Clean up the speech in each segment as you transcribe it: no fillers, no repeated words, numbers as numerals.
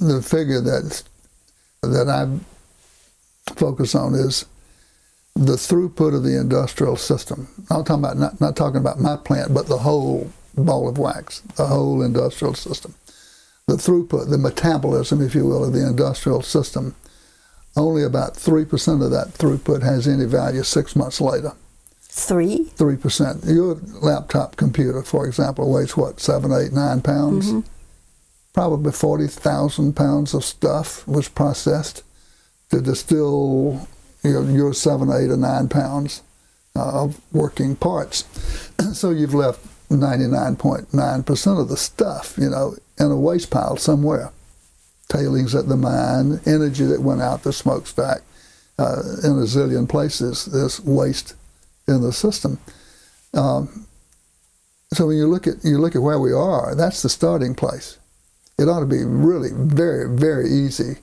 The figure that I focus on is the throughput of the industrial system. I'm talking about not talking about my plant, but the whole ball of wax, the whole industrial system. The throughput, the metabolism, if you will, of the industrial system. Only about 3% of that throughput has any value 6 months later. 3%. Your laptop computer, for example, weighs what, 7, 8, 9 pounds? Mm-hmm. Probably 40,000 pounds of stuff was processed to distill your 7, 8, or 9 pounds of working parts. So you've left 99.9% of the stuff, in a waste pile somewhere. Tailings at the mine, energy that went out the smokestack. In a zillion places, there's waste in the system. So when you look at where we are, that's the starting place. It ought to be really very, very easy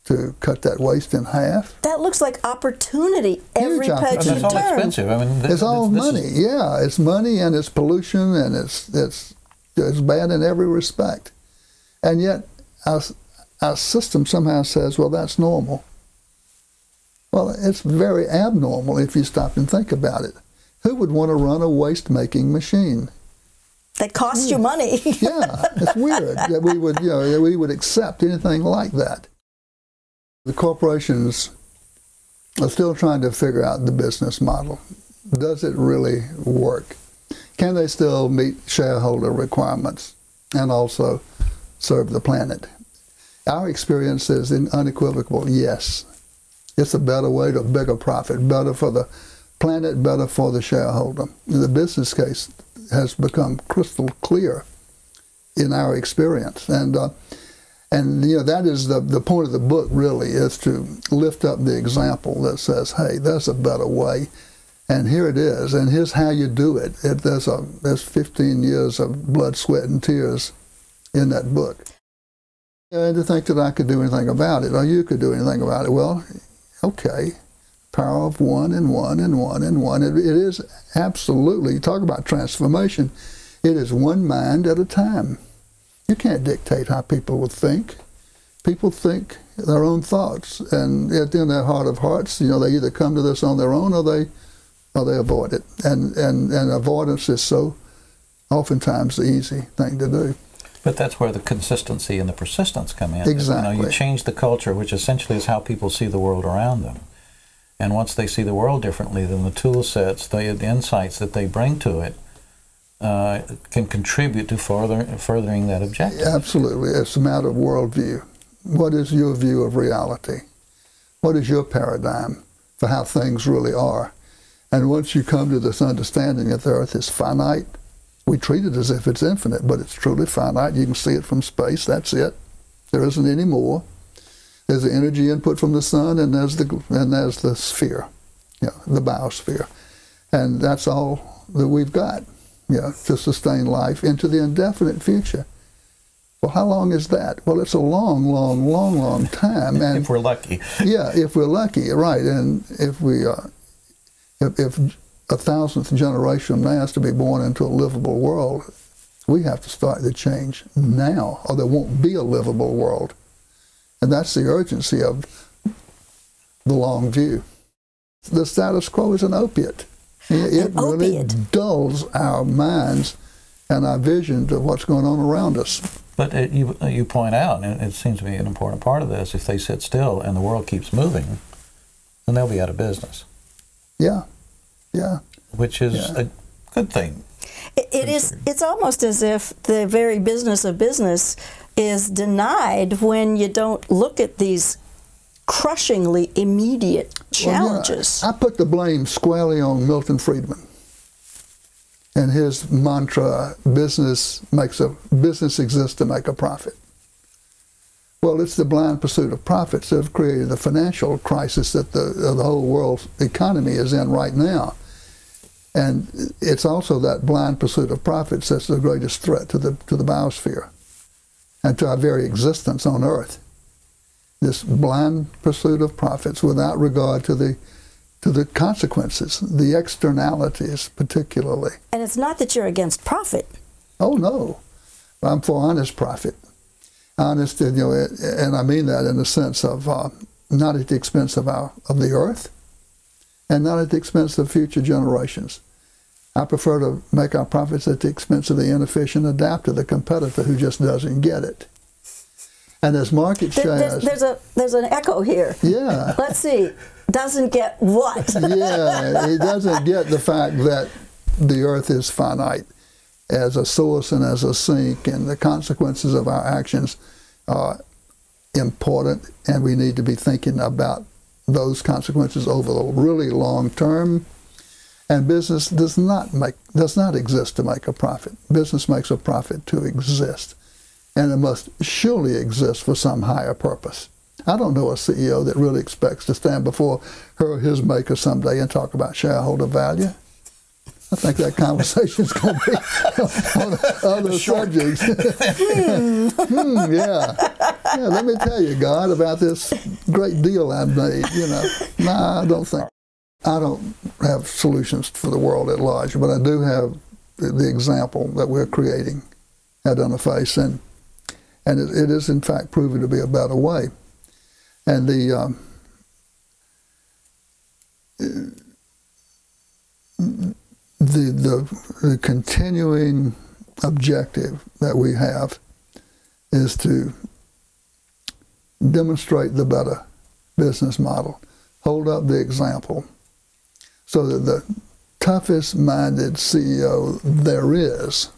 to cut that waste in half. That looks like opportunity every page you turn. It's all expensive. I mean, it's all money. Yeah, it's money and it's pollution and it's bad in every respect. And yet our system somehow says, well, that's normal. Well, it's very abnormal if you stop and think about it. Who would want to run a waste-making machine? That costs you money. Yeah, it's weird that we would accept anything like that. The corporations are still trying to figure out the business model. Does it really work? Can they still meet shareholder requirements and also serve the planet? Our experience is unequivocal, yes. It's a better way to a bigger profit, better for the planet, better for the shareholder. The business case has become crystal clear in our experience. And that is the point of the book, really, is to lift up the example that says, hey, there's a better way, and here it is, and here's how you do it. There's 15 years of blood, sweat, and tears in that book. And to think that I could do anything about it, or you could do anything about it, well, okay, power of one and one and one and one. It is absolutely, you talk about transformation, it is one mind at a time. You can't dictate how people will think. People think their own thoughts, and in their heart of hearts, they either come to this on their own or they avoid it. And avoidance is so oftentimes the easy thing to do. But that's where the consistency and the persistence come in. Exactly. You change the culture, which essentially is how people see the world around them. And once they see the world differently, then the tool sets, the insights that they bring to it, can contribute to furthering that objective. Absolutely. It's a matter of worldview. What is your view of reality? What is your paradigm for how things really are? And once you come to this understanding that the earth is finite, we treat it as if it's infinite, but it's truly finite. You can see it from space. That's it. There isn't any more. There's the energy input from the sun, and there's the sphere, the biosphere. And that's all that we've got. To sustain life into the indefinite future. Well, how long is that? Well, it's a long, long, long, long time. And if we're lucky. Yeah, if we're lucky, right. And if if a 1,000th generation of man has to be born into a livable world, we have to start the change now, or there won't be a livable world. And that's the urgency of the long view. The status quo is an opiate. It really dulls our minds and our vision to what's going on around us. But you point out, and it seems to be an important part of this, if they sit still and the world keeps moving, then they'll be out of business. Yeah, yeah. Which is a good thing. It's almost as if the very business of business is denied when you don't look at these crushingly immediate challenges. Well, I put the blame squarely on Milton Friedman and his mantra, business exists to make a profit. Well, it's the blind pursuit of profits that have created the financial crisis that the whole world economy is in right now. And it's also that blind pursuit of profits that's the greatest threat to the biosphere and to our very existence on Earth. This blind pursuit of profits without regard to the consequences, the externalities particularly. And it's not that you're against profit. Oh no, I'm for honest profit. Honest, and I mean that in the sense of not at the expense of the earth, and not at the expense of future generations. I prefer to make our profits at the expense of the inefficient adapter, the competitor who just doesn't get it. And as market shares... There's an echo here. Yeah. Let's see. Doesn't get what? Yeah, he doesn't get the fact that the earth is finite as a source and as a sink, and the consequences of our actions are important, and we need to be thinking about those consequences over the really long term. And business does not exist to make a profit. Business makes a profit to exist, and it must surely exist for some higher purpose. I don't know a CEO that really expects to stand before her or his maker someday and talk about shareholder value. I think that conversation's going to be on other subjects. Yeah, let me tell you, God, about this great deal I made, Nah, I don't think. I don't have solutions for the world at large, but I do have the example that we're creating at Interface, and it is, in fact, proving to be a better way. And the continuing objective that we have is to demonstrate the better business model, hold up the example, so that the toughest-minded CEO there is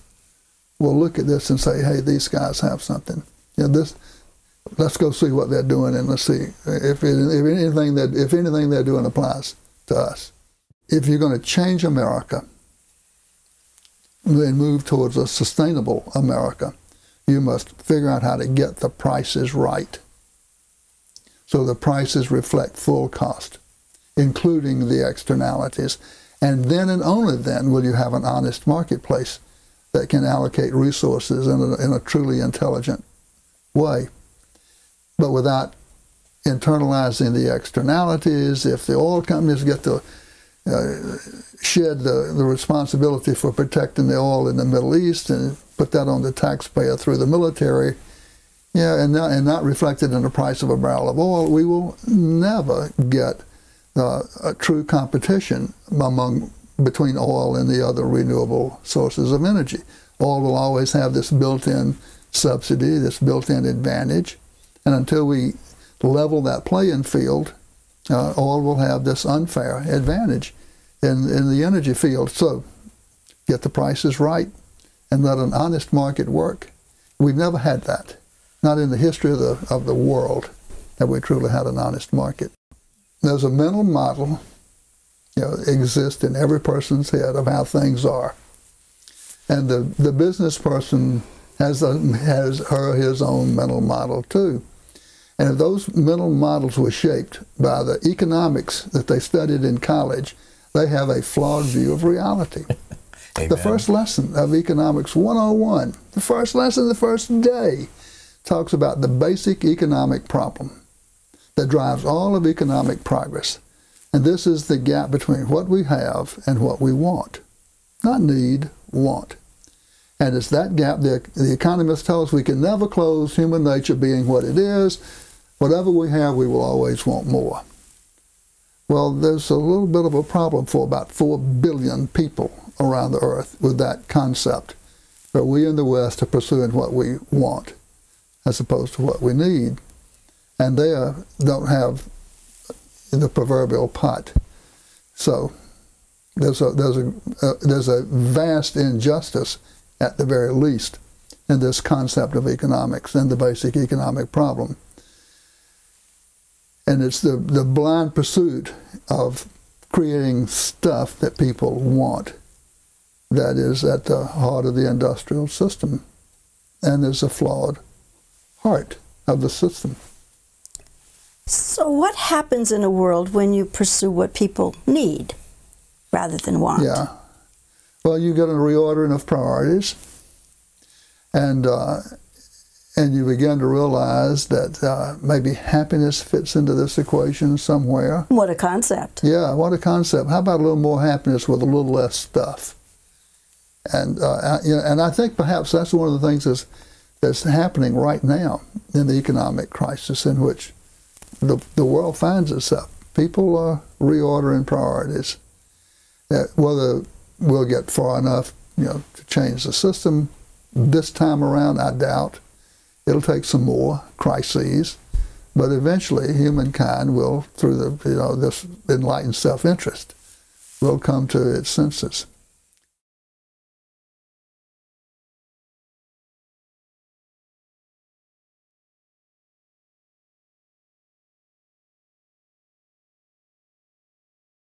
will look at this and say, hey, these guys have something. Let's go see what they're doing, and let's see if anything they're doing applies to us. If you're going to change America, then move towards a sustainable America, you must figure out how to get the prices right, so the prices reflect full cost, including the externalities. And then and only then will you have an honest marketplace that can allocate resources in a truly intelligent way. But without internalizing the externalities, if the oil companies get to shed the responsibility for protecting the oil in the Middle East and put that on the taxpayer through the military, and not reflected in the price of a barrel of oil, we will never get a true competition between oil and the other renewable sources of energy. Oil will always have this built-in subsidy, this built-in advantage, and until we level that playing field, oil will have this unfair advantage in the energy field. So get the prices right and let an honest market work. We've never had that. Not in the history of the world have we truly had an honest market. There's a mental model exists in every person's head of how things are. And the business person has his own mental model too. And if those mental models were shaped by the economics that they studied in college, they have a flawed view of reality. The first lesson of Economics 101, the first lesson, the first day, talks about the basic economic problem that drives all of economic progress. And this is the gap between what we have and what we want. Not need, want. And it's that gap the economists tell us we can never close, human nature being what it is. Whatever we have, we will always want more. Well, there's a little bit of a problem for about 4 billion people around the earth with that concept. But we in the West are pursuing what we want as opposed to what we need. And they don't have the proverbial pot. So there's a vast injustice, at the very least, in this concept of economics and the basic economic problem. And it's the blind pursuit of creating stuff that people want that is at the heart of the industrial system, and is a flawed heart of the system. So what happens in a world when you pursue what people need rather than want? Yeah. Well, you get a reordering of priorities, and you begin to realize that maybe happiness fits into this equation somewhere. What a concept. Yeah, what a concept. How about a little more happiness with a little less stuff? And I think perhaps that's one of the things that's happening right now in the economic crisis in which the world finds itself. People are reordering priorities. Whether we'll get far enough, to change the system this time around, I doubt. It'll take some more crises, but eventually humankind will, through this enlightened self-interest, will come to its senses.